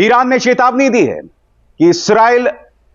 Iran ने चेतावनी दी है कि इस्राइल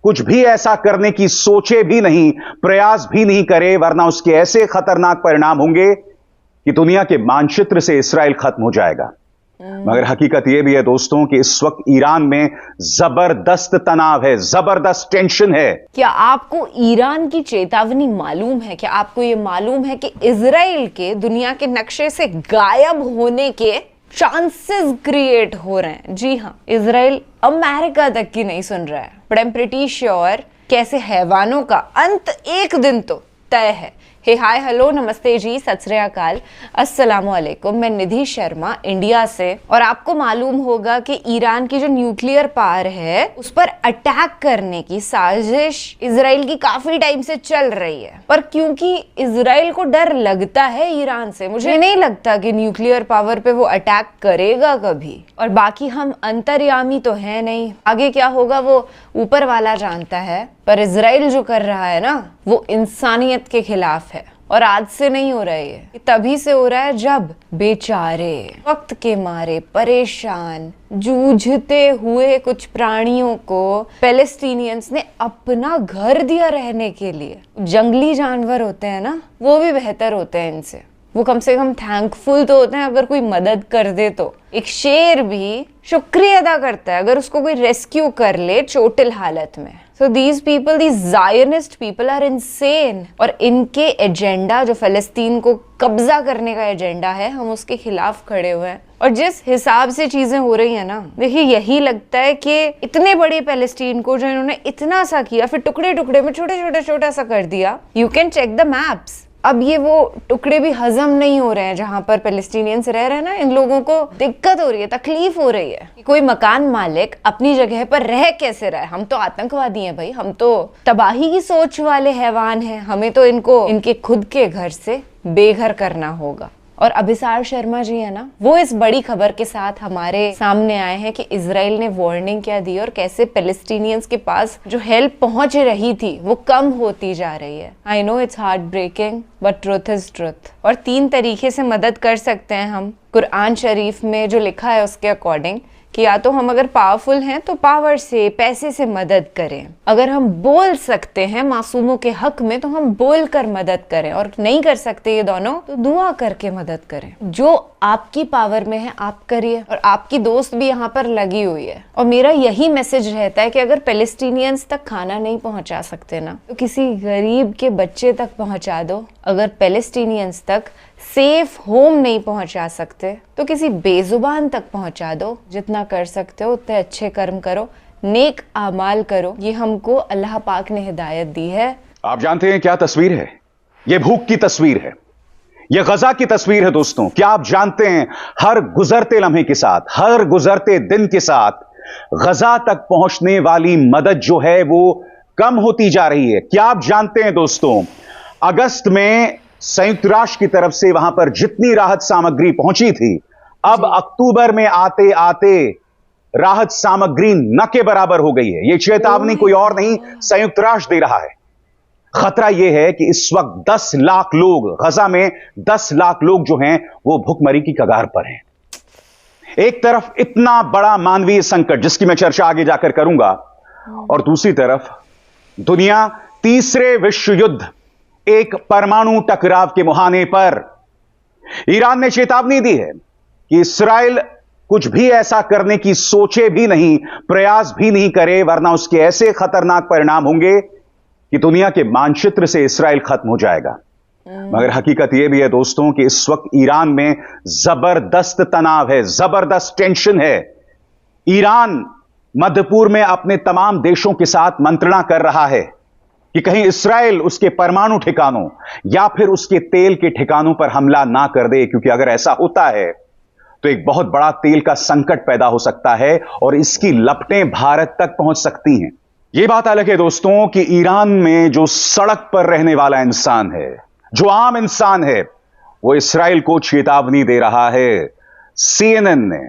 कुछ भी ऐसा करने की सोचे भी नहीं, प्रयास भी नहीं करे, वरना उसके ऐसे खतरनाक परिणाम होंगे कि दुनिया के मानचित्र से इस्राइल खत्म हो जाएगा। मगर हकीकत यह भी है दोस्तों कि इस वक्त ईरान में जबरदस्त तनाव है, जबरदस्त टेंशन है। क्या आपको ईरान की चेतावनी मालूम है? क्या आपको यह मालूम है कि इजराइल के दुनिया के नक्शे से गायब होने के चांसेस क्रिएट हो रहे हैं? जी हाँ, इजराइल अमेरिका तक की नहीं सुन रहा है, but I am pretty sure कैसे हैवानों का अंत एक दिन तो तय है। हे हाय हेलो नमस्ते जी, सत श्री अकाल, अस्सलाम वालेकुम। मैं निधि शर्मा इंडिया से। और आपको मालूम होगा कि ईरान की जो न्यूक्लियर पावर है उस पर अटैक करने की साजिश इजराइल की काफी टाइम से चल रही है, पर क्योंकि इजराइल को डर लगता है ईरान से, मुझे नहीं लगता कि न्यूक्लियर पावर पे वो अटैक करेगा कभी। और बाकी हम अंतर्यामी तो है नहीं, आगे क्या होगा वो ऊपर वाला जानता है। पर इजराइल जो कर रहा है ना, वो इंसानियत के खिलाफ है। और आज से नहीं हो रहा है, ये तभी से हो रहा है जब बेचारे वक्त के मारे परेशान जूझते हुए कुछ प्राणियों को पैलेस्टीनियंस ने अपना घर दिया रहने के लिए। जंगली जानवर होते हैं ना, वो भी बेहतर होते हैं इनसे, वो कम से कम थैंकफुल तो होते हैं अगर कोई मदद कर दे तो। एक शेर भी शुक्रिया अदा करता है अगर उसको कोई रेस्क्यू कर ले चोटिल हालत में। So these people, these Zionist people are insane। और इनके एजेंडा जो फलस्तीन को कब्जा करने का एजेंडा है, हम उसके खिलाफ खड़े हुए हैं। और जिस हिसाब से चीजें हो रही है ना, देखिए यही लगता है कि इतने बड़े पैलेस्टीन को जो इन्होंने इतना सा किया, फिर टुकड़े टुकड़े में छोटा सा कर दिया। You can check the maps. अब ये वो टुकड़े भी हजम नहीं हो रहे हैं जहां पर पैलेस्टीनियंस रह रहे हैं ना, इन लोगों को दिक्कत हो रही है, तकलीफ हो रही है कि कोई मकान मालिक अपनी जगह पर रह कैसे रहे। हम तो आतंकवादी हैं भाई, हम तो तबाही की सोच वाले हैवान हैं, हमें तो इनको इनके खुद के घर से बेघर करना होगा। और अभिसार शर्मा जी है ना, वो इस बड़ी खबर के साथ हमारे सामने आए हैं कि इजराइल ने वार्निंग क्या दी और कैसे पैलेस्टीनियंस के पास जो हेल्प पहुंच रही थी वो कम होती जा रही है। I know it's heart breaking but truth is truth. और 3 तरीके से मदद कर सकते हैं हम। कुरान शरीफ में जो लिखा है उसके अकॉर्डिंग कि या तो हम अगर पावरफुल हैं तो पावर से, पैसे से मदद करें। अगर हम बोल सकते हैं मासूमों के हक में तो हम बोल कर मदद करें, और नहीं कर सकते ये दोनों तो दुआ करके मदद करें। जो आपकी पावर में है आप करिए। और आपकी दोस्त भी यहाँ पर लगी हुई है। और मेरा यही मैसेज रहता है कि अगर पैलेस्टीनियंस तक खाना नहीं पहुंचा सकते ना, तो किसी गरीब के बच्चे तक पहुंचा दो। अगर पैलेस्टीनियंस तक सेफ होम नहीं पहुंचा सकते तो किसी बेजुबान तक पहुंचा दो। जितना कर सकते हो उतने अच्छे कर्म करो, नेक आमाल करो। ये हमको अल्लाह पाक ने हिदायत दी है। आप जानते हैं क्या तस्वीर है? यह भूख की तस्वीर है, यह गजा की तस्वीर है दोस्तों। क्या आप जानते हैं हर गुजरते लम्हे के साथ, हर गुजरते दिन के साथ गजा तक पहुंचने वाली मदद जो है वो कम होती जा रही है। क्या आप जानते हैं दोस्तों, अगस्त में संयुक्त राष्ट्र की तरफ से वहां पर जितनी राहत सामग्री पहुंची थी, अब अक्टूबर में आते आते राहत सामग्री न के बराबर हो गई है। यह चेतावनी कोई और नहीं, संयुक्त राष्ट्र दे रहा है। खतरा यह है कि इस वक्त 10 लाख लोग गजा में, 10 लाख लोग जो हैं वो भुखमरी की कगार पर हैं। एक तरफ इतना बड़ा मानवीय संकट जिसकी मैं चर्चा आगे जाकर करूंगा, और दूसरी तरफ दुनिया तीसरे विश्व युद्ध, एक परमाणु टकराव के मुहाने पर। ईरान ने चेतावनी दी है कि इस्राइल कुछ भी ऐसा करने की सोचे भी नहीं, प्रयास भी नहीं करे, वरना उसके ऐसे खतरनाक परिणाम होंगे कि दुनिया के मानचित्र से इस्राइल खत्म हो जाएगा। मगर हकीकत यह भी है दोस्तों कि इस वक्त ईरान में जबरदस्त तनाव है, जबरदस्त टेंशन है। ईरान मध्य पूर्व में अपने तमाम देशों के साथ मंत्रणा कर रहा है कि कहीं इस्राइल उसके परमाणु ठिकानों या फिर उसके तेल के ठिकानों पर हमला ना कर दे, क्योंकि अगर ऐसा होता है तो एक बहुत बड़ा तेल का संकट पैदा हो सकता है और इसकी लपटें भारत तक पहुंच सकती हैं। यह बात अलग है दोस्तों कि ईरान में जो सड़क पर रहने वाला इंसान है, जो आम इंसान है, वो इस्राइल को चेतावनी दे रहा है। CNN ने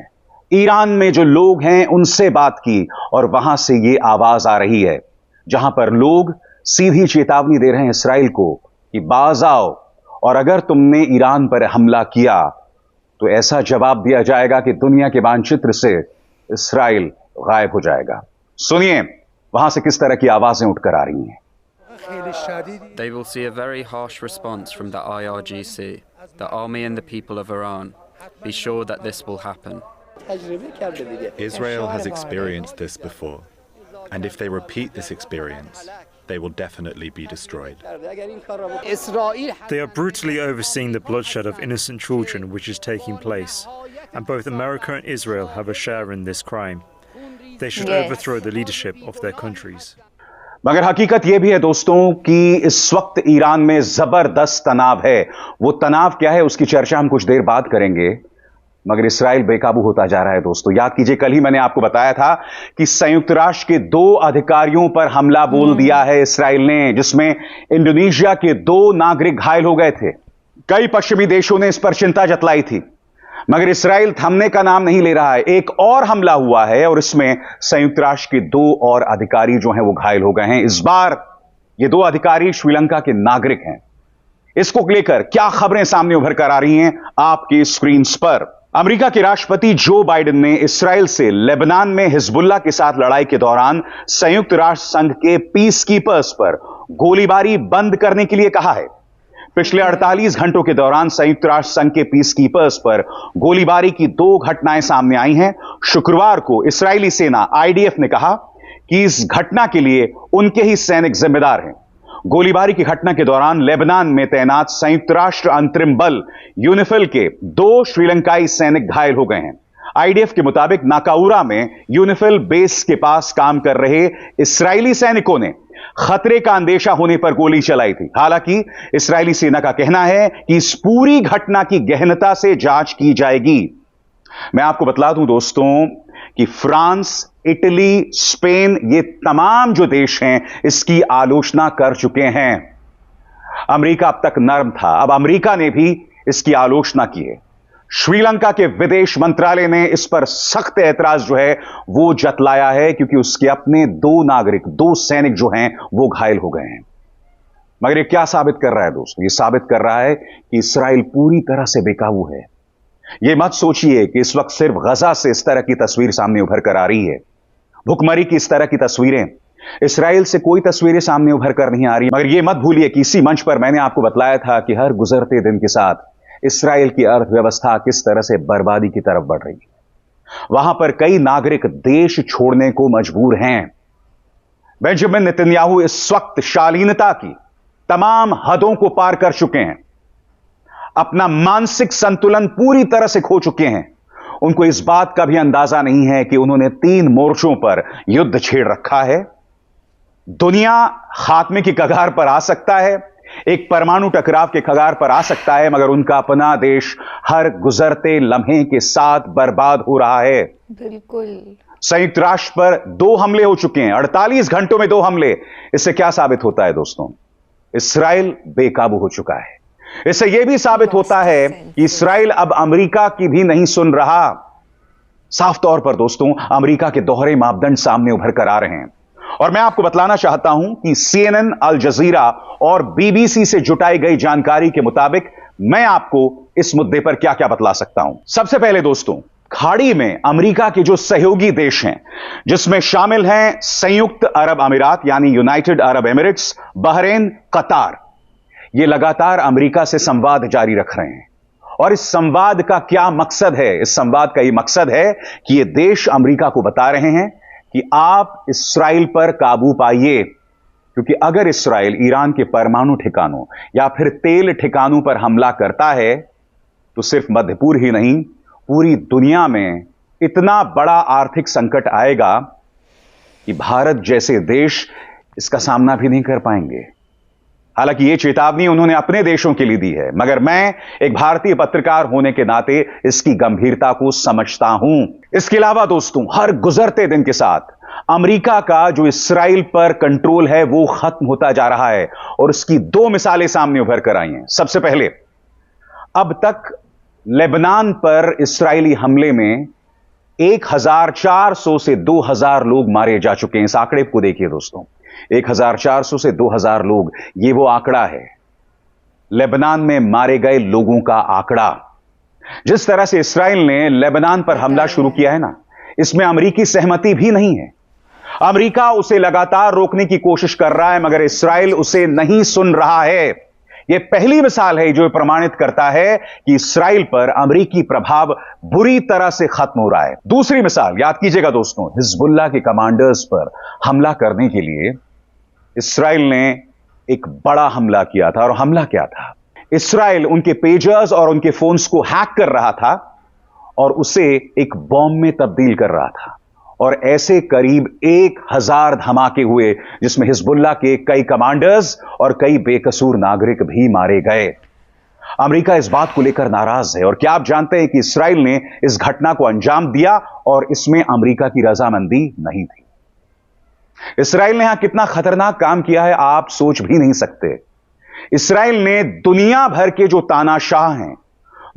ईरान में जो लोग हैं उनसे बात की और वहां से ये आवाज आ रही है जहां पर लोग सीधी चेतावनी दे रहे हैं इस्राइल को कि बाज आओ, और अगर तुमने ईरान पर हमला किया तो ऐसा जवाब दिया जाएगा कि दुनिया के मानचित्र से इस्राइल गायब हो जाएगा। सुनिए वहां से किस तरह की आवाजें उठकर आ रही हैं। They will see a very harsh response from the IRGC, the army and the people of Iran. Be sure that this will happen. Israel has experienced this before, and if they repeat this experience, they will definitely be destroyed. They are brutally overseeing the bloodshed of innocent children which is taking place, and both America and Israel have a share in this crime. They should Yes. overthrow the leadership of their countries. मगर हकीकत यह भी है दोस्तों कि इस वक्त Iran में जबरदस्त तनाव है। वो तनाव क्या है उसकी चर्चा हम कुछ देर बाद करेंगे, मगर इसराइल बेकाबू होता जा रहा है दोस्तों। याद कीजिए कल ही मैंने आपको बताया था कि संयुक्त राष्ट्र के 2 अधिकारियों पर हमला बोल दिया है इसराइल ने, जिसमें इंडोनेशिया के 2 नागरिक घायल हो गए थे। कई पश्चिमी देशों ने इस पर चिंता जतलाई थी, मगर इसराइल थमने का नाम नहीं ले रहा है। एक और हमला हुआ है और इसमें संयुक्त राष्ट्र के 2 और अधिकारी जो हैं वो घायल हो गए हैं। इस बार ये 2 अधिकारी श्रीलंका के नागरिक हैं। इसको लेकर क्या खबरें सामने उभर कर आ रही हैं आपकी स्क्रीन पर। अमेरिका के राष्ट्रपति जो बाइडेन ने इसराइल से लेबनान में हिजबुल्लाह के साथ लड़ाई के दौरान संयुक्त राष्ट्र संघ के पीस कीपर्स पर गोलीबारी बंद करने के लिए कहा है। पिछले 48 घंटों के दौरान संयुक्त राष्ट्र संघ के पीस कीपर्स पर गोलीबारी की 2 घटनाएं सामने आई हैं। शुक्रवार को इस्राएली सेना आईडीएफ ने कहा कि इस घटना के लिए उनके ही सैनिक जिम्मेदार हैं। गोलीबारी की घटना के दौरान लेबनान में तैनात संयुक्त राष्ट्र अंतरिम बल यूनिफिल के 2 श्रीलंकाई सैनिक घायल हो गए हैं। आईडीएफ के मुताबिक नाकाउरा में यूनिफिल बेस के पास काम कर रहे इस्राएली सैनिकों ने खतरे का अंदेशा होने पर गोली चलाई थी। हालांकि इस्राएली सेना का कहना है कि इस पूरी घटना की गहनता से जांच की जाएगी। मैं आपको बतला दूं दोस्तों कि फ्रांस, इटली, स्पेन, ये तमाम जो देश हैं इसकी आलोचना कर चुके हैं। अमेरिका अब तक नर्म था, अब अमेरिका ने भी इसकी आलोचना की है। श्रीलंका के विदेश मंत्रालय ने इस पर सख्त ऐतराज जो है वो जतलाया है, क्योंकि उसके अपने 2 नागरिक, 2 सैनिक जो हैं वो घायल हो गए हैं। मगर ये क्या साबित कर रहा है दोस्तों? ये साबित कर रहा है कि इसराइल पूरी तरह से बेकाबू है। ये मत सोचिए कि इस वक्त सिर्फ गजा से इस तरह की तस्वीर सामने उभर कर आ रही है, भुखमरी की इस तरह की तस्वीरें, इसराइल से कोई तस्वीरें सामने उभर कर नहीं आ रही। मगर यह मत भूलिए कि इसी मंच पर मैंने आपको बतलाया था कि हर गुजरते दिन के साथ इसराइल की अर्थव्यवस्था किस तरह से बर्बादी की तरफ बढ़ रही है। वहां पर कई नागरिक देश छोड़ने को मजबूर हैं। बेंजामिन नेतन्याहू इस वक्त शालीनता की तमाम हदों को पार कर चुके हैं, अपना मानसिक संतुलन पूरी तरह से खो चुके हैं। उनको इस बात का भी अंदाजा नहीं है कि उन्होंने 3 मोर्चों पर युद्ध छेड़ रखा है। दुनिया खात्मे की कगार पर आ सकता है, एक परमाणु टकराव के कगार पर आ सकता है, मगर उनका अपना देश हर गुजरते लम्हे के साथ बर्बाद हो रहा है। बिल्कुल। संयुक्त राष्ट्र पर 2 हमले हो चुके हैं, 48 घंटों में 2 हमले। इससे क्या साबित होता है दोस्तों? इसराइल बेकाबू हो चुका है। इससे यह भी साबित होता है कि इसराइल अब अमेरिका की भी नहीं सुन रहा। साफ तौर पर दोस्तों अमेरिका के दोहरे मापदंड सामने उभर कर आ रहे हैं। और मैं आपको बतलाना चाहता हूं कि CNN, अल जजीरा और BBC से जुटाई गई जानकारी के मुताबिक मैं आपको इस मुद्दे पर क्या क्या बतला सकता हूं। सबसे पहले दोस्तों, खाड़ी में अमेरिका के जो सहयोगी देश हैं, जिसमें शामिल हैं संयुक्त अरब अमीरात यानी यूनाइटेड अरब एमिरेट्स, बहरीन, कतार, ये लगातार अमेरिका से संवाद जारी रख रहे हैं। और इस संवाद का क्या मकसद है? इस संवाद का यह मकसद है कि ये देश अमेरिका को बता रहे हैं कि आप इसराइल पर काबू पाइए, क्योंकि अगर इसराइल ईरान के परमाणु ठिकानों या फिर तेल ठिकानों पर हमला करता है तो सिर्फ मध्यपूर्व ही नहीं, पूरी दुनिया में इतना बड़ा आर्थिक संकट आएगा कि भारत जैसे देश इसका सामना भी नहीं कर पाएंगे। हालांकि यह चेतावनी उन्होंने अपने देशों के लिए दी है, मगर मैं एक भारतीय पत्रकार होने के नाते इसकी गंभीरता को समझता हूं। इसके अलावा दोस्तों, हर गुजरते दिन के साथ अमेरिका का जो इसराइल पर कंट्रोल है वो खत्म होता जा रहा है, और इसकी 2 मिसालें सामने उभर कर आई हैं। सबसे पहले, अब तक लेबनान पर इसराइली हमले में 1400 से 2000 लोग मारे जा चुके हैं। इस आंकड़े को देखिए दोस्तों, 1400 से 2000 लोग, ये वो आंकड़ा है लेबनान में मारे गए लोगों का आंकड़ा। जिस तरह से इसराइल ने लेबनान पर हमला शुरू किया है ना, इसमें अमेरिकी सहमति भी नहीं है। अमेरिका उसे लगातार रोकने की कोशिश कर रहा है, मगर इस्राइल उसे नहीं सुन रहा है। यह पहली मिसाल है जो प्रमाणित करता है कि इस्राइल पर अमेरिकी प्रभाव बुरी तरह से खत्म हो रहा है। दूसरी मिसाल याद कीजिएगा दोस्तों, हिजबुल्लाह के कमांडर्स पर हमला करने के लिए इस्राइल ने एक बड़ा हमला किया था। और हमला क्या था? इस्राइल उनके पेजर्स और उनके फोन्स को हैक कर रहा था और उसे एक बॉम्ब में तब्दील कर रहा था। और ऐसे करीब 1000 धमाके हुए, जिसमें हिजबुल्लाह के कई कमांडर्स और कई बेकसूर नागरिक भी मारे गए। अमेरिका इस बात को लेकर नाराज है। और क्या आप जानते हैं कि इस्राइल ने इस घटना को अंजाम दिया और इसमें अमेरिका की रजामंदी नहीं थी। इस्राइल ने यहां कितना खतरनाक काम किया है आप सोच भी नहीं सकते। इस्राइल ने दुनिया भर के जो तानाशाह हैं,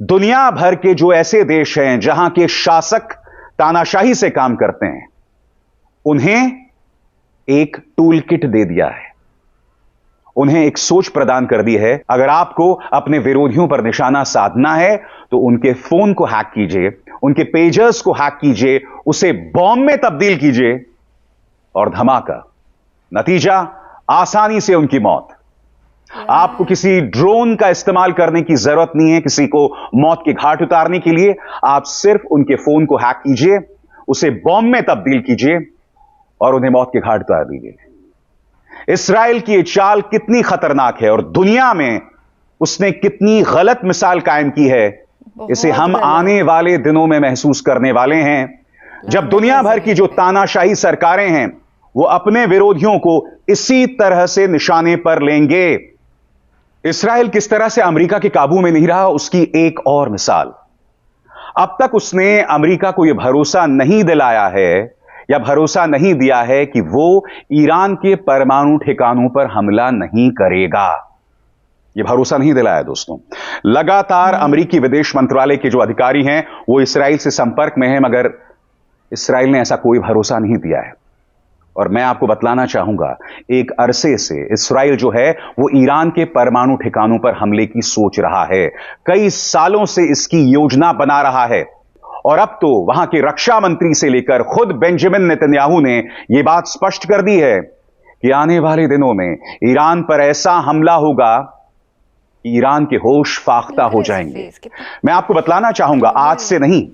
दुनिया भर के जो ऐसे देश हैं जहां के शासक तानाशाही से काम करते हैं, उन्हें एक टूल किट दे दिया है, उन्हें एक सोच प्रदान कर दी है। अगर आपको अपने विरोधियों पर निशाना साधना है तो उनके फोन को हैक कीजिए, उनके पेजर्स को हैक कीजिए, उसे बॉम्ब में तब्दील कीजिए और धमाका, नतीजा आसानी से उनकी मौत। आपको किसी ड्रोन का इस्तेमाल करने की जरूरत नहीं है किसी को मौत के घाट उतारने के लिए। आप सिर्फ उनके फोन को हैक कीजिए, उसे बॉम्ब में तब्दील कीजिए और उन्हें मौत के घाट उतार दीजिए। इस्राइल की यह चाल कितनी खतरनाक है और दुनिया में उसने कितनी गलत मिसाल कायम की है, इसे हम आने वाले दिनों में महसूस करने वाले हैं, जब दुनिया भर की जो तानाशाही सरकारें हैं वो अपने विरोधियों को इसी तरह से निशाने पर लेंगे। इस्राइल किस तरह से अमेरिका के काबू में नहीं रहा, उसकी एक और मिसाल। अब तक उसने अमेरिका को यह भरोसा नहीं दिलाया है या भरोसा नहीं दिया है कि वो ईरान के परमाणु ठिकानों पर हमला नहीं करेगा। यह भरोसा नहीं दिलाया दोस्तों। लगातार अमेरिकी विदेश मंत्रालय के जो अधिकारी हैं वो इस्राइल से संपर्क में हैं, मगर इस्राइल ने ऐसा कोई भरोसा नहीं दिया है। और मैं आपको बतलाना चाहूंगा, एक अरसे से इस्राइल जो है वो ईरान के परमाणु ठिकानों पर हमले की सोच रहा है। कई सालों से इसकी योजना बना रहा है और अब तो वहां के रक्षा मंत्री से लेकर खुद बेंजामिन नेतन्याहू ने यह बात स्पष्ट कर दी है कि आने वाले दिनों में ईरान पर ऐसा हमला होगा कि ईरान के होश फाख्ता हो जाएंगे। मैं आपको बतलाना चाहूंगा, आज से नहीं,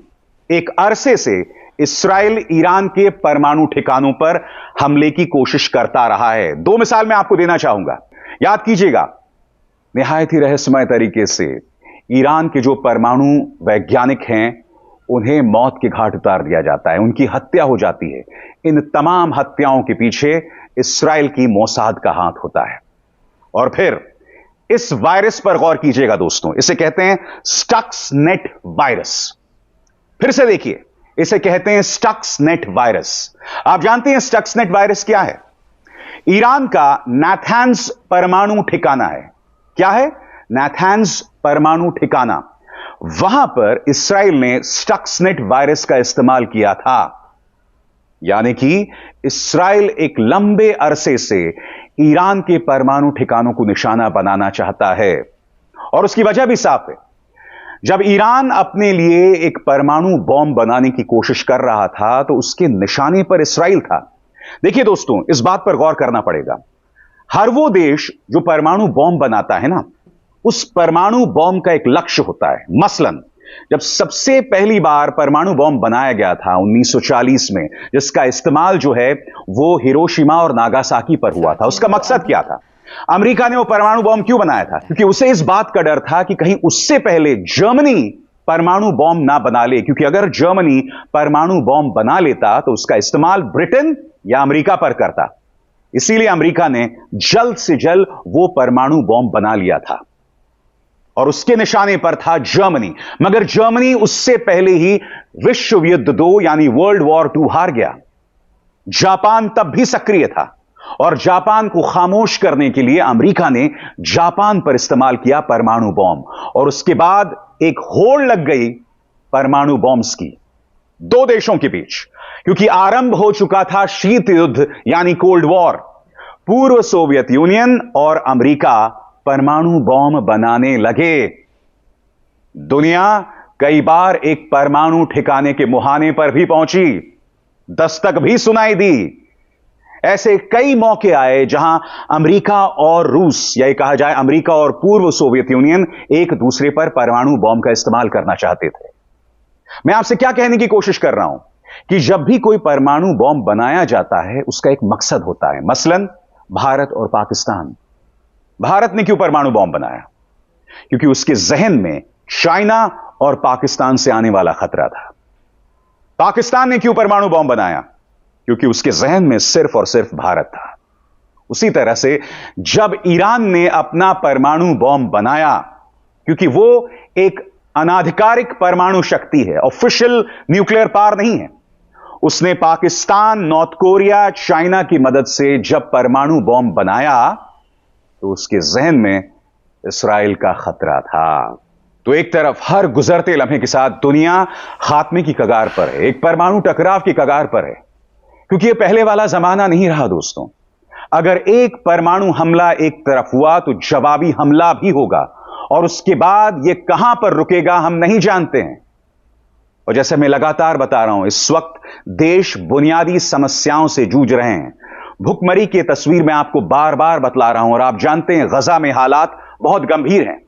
एक अरसे से इस्राइल ईरान के परमाणु ठिकानों पर हमले की कोशिश करता रहा है। दो मिसाल मैं आपको देना चाहूंगा, याद कीजिएगा। निहायत ही रहस्यमय तरीके से ईरान के जो परमाणु वैज्ञानिक हैं उन्हें मौत के घाट उतार दिया जाता है, उनकी हत्या हो जाती है। इन तमाम हत्याओं के पीछे इस्राइल की मोसाद का हाथ होता है। और फिर इस वायरस पर गौर कीजिएगा दोस्तों, इसे कहते हैं स्टक्सनेट वायरस। फिर से देखिए, इसे कहते हैं स्टक्सनेट वायरस। आप जानते हैं स्टक्सनेट वायरस क्या है? ईरान का नाथैंस परमाणु ठिकाना है। क्या है? नाथैंस परमाणु ठिकाना। वहां पर इस्राइल ने स्टक्सनेट वायरस का इस्तेमाल किया था। यानी कि इस्राइल एक लंबे अरसे से ईरान के परमाणु ठिकानों को निशाना बनाना चाहता है और उसकी वजह भी साफ है। जब ईरान अपने लिए एक परमाणु बॉम्ब बनाने की कोशिश कर रहा था तो उसके निशाने पर इस्राइल था। देखिए दोस्तों, इस बात पर गौर करना पड़ेगा। हर वो देश जो परमाणु बॉम्ब बनाता है ना, उस परमाणु बॉम्ब का एक लक्ष्य होता है। मसलन जब सबसे पहली बार परमाणु बॉम्ब बनाया गया था 1940 में, जिसका इस्तेमाल जो है वो हिरोशिमा और नागासाकी पर हुआ था, उसका मकसद क्या था? अमेरिका ने वो परमाणु बॉम्ब क्यों बनाया था? क्योंकि उसे इस बात का डर था कि कहीं उससे पहले जर्मनी परमाणु बॉम्ब ना बना ले, क्योंकि अगर जर्मनी परमाणु बॉम्ब बना लेता तो उसका इस्तेमाल ब्रिटेन या अमेरिका पर करता। इसीलिए अमेरिका ने जल्द से जल्द वो परमाणु बॉम्ब बना लिया था और उसके निशाने पर था जर्मनी। मगर जर्मनी उससे पहले ही विश्व युद्ध 2 यानी वर्ल्ड वॉर 2 हार गया। जापान तब भी सक्रिय था और जापान को खामोश करने के लिए अमेरिका ने जापान पर इस्तेमाल किया परमाणु बॉम्ब। और उसके बाद एक होड़ लग गई परमाणु बॉम्ब्स की दो देशों के बीच, क्योंकि आरंभ हो चुका था शीत युद्ध यानी कोल्ड वॉर। पूर्व सोवियत यूनियन और अमेरिका परमाणु बॉम्ब बनाने लगे। दुनिया कई बार एक परमाणु ठिकाने के मुहाने पर भी पहुंची। दस्तक भी सुनाई दी। ऐसे कई मौके आए जहां अमेरिका और रूस, या कहा जाए अमेरिका और पूर्व सोवियत यूनियन, एक दूसरे पर परमाणु बॉम्ब का इस्तेमाल करना चाहते थे। मैं आपसे क्या कहने की कोशिश कर रहा हूं कि जब भी कोई परमाणु बॉम्ब बनाया जाता है उसका एक मकसद होता है। मसलन भारत और पाकिस्तान। भारत ने क्यों परमाणु बॉम्ब बनाया? क्योंकि उसके जहन में चाइना और पाकिस्तान से आने वाला खतरा था। पाकिस्तान ने क्यों परमाणु बॉम्ब बनाया? क्योंकि उसके जहन में सिर्फ और सिर्फ भारत था। उसी तरह से जब ईरान ने अपना परमाणु बॉम्ब बनाया, क्योंकि वो एक अनाधिकारिक परमाणु शक्ति है, ऑफिशियल न्यूक्लियर पावर नहीं है, उसने पाकिस्तान, नॉर्थ कोरिया, चाइना की मदद से जब परमाणु बॉम्ब बनाया तो उसके जहन में इस्राइल का खतरा था। तो एक तरफ हर गुजरते लम्हे के साथ दुनिया खात्मे की कगार पर है, एक परमाणु टकराव की कगार पर है, क्योंकि यह पहले वाला जमाना नहीं रहा दोस्तों। अगर एक परमाणु हमला एक तरफ हुआ तो जवाबी हमला भी होगा, और उसके बाद यह कहां पर रुकेगा हम नहीं जानते हैं। और जैसे मैं लगातार बता रहा हूं, इस वक्त देश बुनियादी समस्याओं से जूझ रहे हैं। भुखमरी की तस्वीर मैं आपको बार बार बतला रहा हूं, और आप जानते हैं गजा में हालात बहुत गंभीर हैं।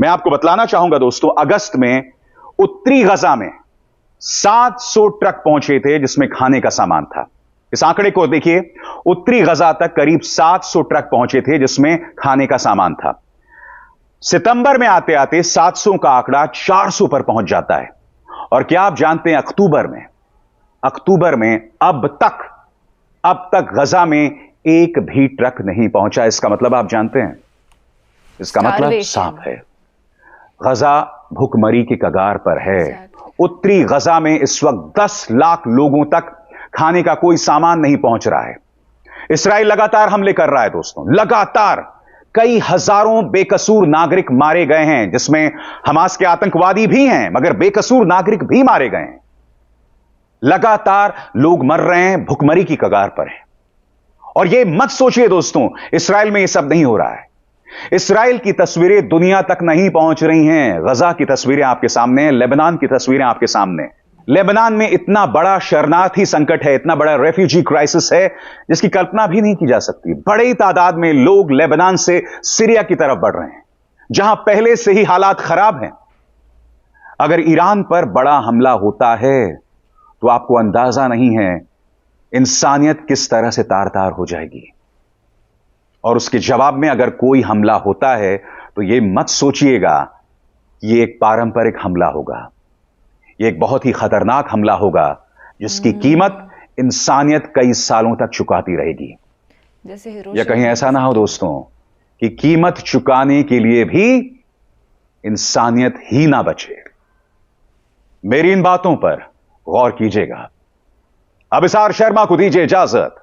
मैं आपको बतलाना चाहूंगा दोस्तों, अगस्त में उत्तरी गजा में 700 ट्रक पहुंचे थे जिसमें खाने का सामान था। इस आंकड़े को देखिए, उत्तरी गजा तक करीब 700 ट्रक पहुंचे थे जिसमें खाने का सामान था। सितंबर में आते आते 700 का आंकड़ा 400 पर पहुंच जाता है। और क्या आप जानते हैं, अक्टूबर में अब तक गजा में एक भी ट्रक नहीं पहुंचा। इसका मतलब आप जानते हैं, इसका मतलब साफ है, गजा भुखमरी की कगार पर है। उत्तरी गजा में इस वक्त 10 लाख लोगों तक खाने का कोई सामान नहीं पहुंच रहा है। इस्राइल लगातार हमले कर रहा है दोस्तों, लगातार। कई हजारों बेकसूर नागरिक मारे गए हैं, जिसमें हमास के आतंकवादी भी हैं, मगर बेकसूर नागरिक भी मारे गए हैं। लगातार लोग मर रहे हैं, भुखमरी की कगार पर हैं। और यह मत सोचिए दोस्तों, इस्राइल में यह सब नहीं हो रहा है। इस्राइल की तस्वीरें दुनिया तक नहीं पहुंच रही हैं। गजा की तस्वीरें आपके सामने हैं, लेबनान की तस्वीरें आपके सामने हैं। लेबनान में इतना बड़ा शरणार्थी संकट है, इतना बड़ा रेफ्यूजी क्राइसिस है, जिसकी कल्पना भी नहीं की जा सकती। बड़ी तादाद में लोग लेबनान से सीरिया की तरफ बढ़ रहे हैं, जहां पहले से ही हालात खराब हैं। अगर ईरान पर बड़ा हमला होता है तो आपको अंदाजा नहीं है इंसानियत किस तरह से तार-तार हो जाएगी। और उसके जवाब में अगर कोई हमला होता है तो यह मत सोचिएगा कि यह एक पारंपरिक हमला होगा। यह एक बहुत ही खतरनाक हमला होगा, जिसकी कीमत इंसानियत कई सालों तक चुकाती रहेगी। या कहीं ऐसा ना हो दोस्तों कि कीमत चुकाने के लिए भी इंसानियत ही ना बचे। मेरी इन बातों पर गौर कीजिएगा। अभिसार शर्मा को दीजिए इजाजत।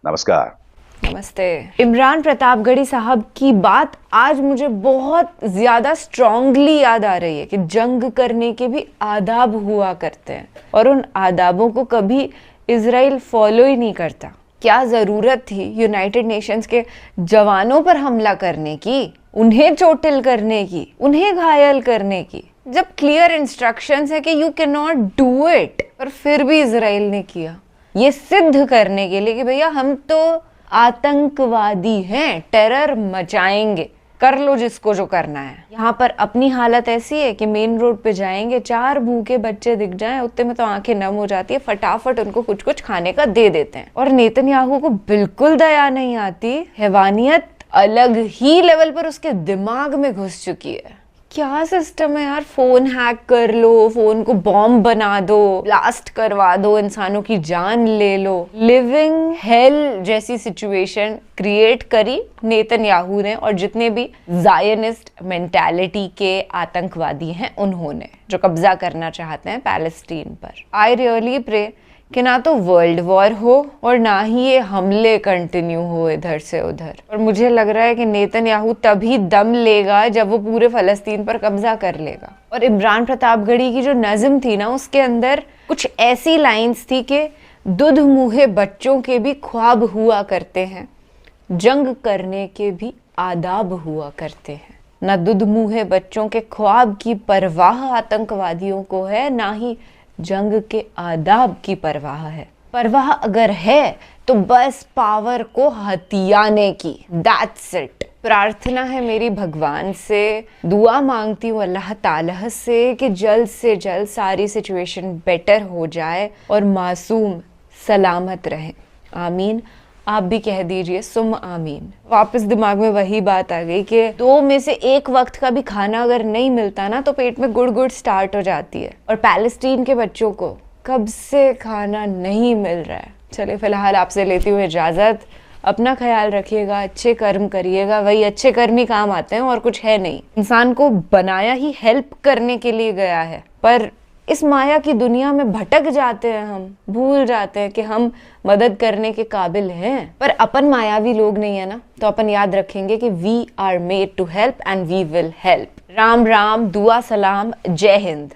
नमस्कार। नमस्ते। इमरान प्रतापगढ़ी साहब की बात आज मुझे बहुत ज्यादा स्ट्रांगली याद आ रही है कि जंग करने के भी आदाब हुआ करते हैं, और उन आदाबों को कभी इजराइल फॉलो ही नहीं करता। क्या जरूरत थी यूनाइटेड नेशंस के जवानों पर हमला करने की, उन्हें चोटिल करने की, उन्हें घायल करने की, जब क्लियर इंस्ट्रक्शंस है कि you can not do it. और फिर भी इजराइल ने किया, ये सिद्ध करने के लिए कि भैया हम तो आतंकवादी हैं, टेरर मचाएंगे, कर लो जिसको जो करना है। यहाँ पर अपनी हालत ऐसी है कि मेन रोड पे जाएंगे, 4 भूखे बच्चे दिख जाएं, उतने में तो आंखें नम हो जाती है, फटाफट उनको कुछ कुछ खाने का दे देते हैं। और नेतन्याहू को बिल्कुल दया नहीं आती, हैवानियत अलग ही लेवल पर उसके दिमाग में घुस चुकी है। क्या सिस्टम है यार, फोन हैक कर लो, फोन को बॉम्ब बना दो, ब्लास्ट करवा दो, इंसानों की जान ले लो। लिविंग हेल जैसी सिचुएशन क्रिएट करी नेतन्याहू ने और जितने भी जायनिस्ट मेंटालिटी के आतंकवादी हैं उन्होंने, जो कब्जा करना चाहते हैं पैलेस्टीन पर। आई रियली प्रे कि ना तो वर्ल्ड वॉर हो और ना ही ये हमले कंटिन्यू हो इधर से उधर। और मुझे लग रहा है कि नेतन्याहू तभी दम लेगा जब वो पूरे फलस्तीन पर कब्जा कर लेगा। और इमरान प्रतापगढ़ी की जो नज़्म थी ना, उसके अंदर कुछ ऐसी लाइंस थी कि दूध मुहे बच्चों के भी ख्वाब हुआ करते हैं, जंग करने के भी आदाब हुआ करते हैं। ना दूध मुहे बच्चों के ख्वाब की परवाह आतंकवादियों को है, ना ही जंग के आदाब की परवाह है। परवाह अगर है तो बस पावर को हथियाने की, दैट्स इट। प्रार्थना है मेरी भगवान से, दुआ मांगती हूँ अल्लाह ताला से कि जल्द से जल्द सारी सिचुएशन बेटर हो जाए और मासूम सलामत रहे। आमीन। आप भी कह दीजिए सुम आमीन। वापस दिमाग में वही बात आ गई कि 2 में से 1 वक्त का भी खाना अगर नहीं मिलता ना तो पेट में गुड़ गुड़ स्टार्ट हो जाती है, और पैलेस्टीन के बच्चों को कब से खाना नहीं मिल रहा है। चलिए फिलहाल आपसे लेती हुई इजाज़त, अपना ख्याल रखिएगा, अच्छे कर्म करिएगा, वही अच्छे कर्म ही काम आते हैं और कुछ है नहीं। इंसान को बनाया ही हेल्प करने के लिए गया है, पर इस माया की दुनिया में भटक जाते हैं हम, भूल जाते हैं कि हम मदद करने के काबिल हैं। पर अपन मायावी लोग नहीं है ना, तो अपन याद रखेंगे कि we are made to help and we will help. Ram Ram, दुआ सलाम, जय हिंद।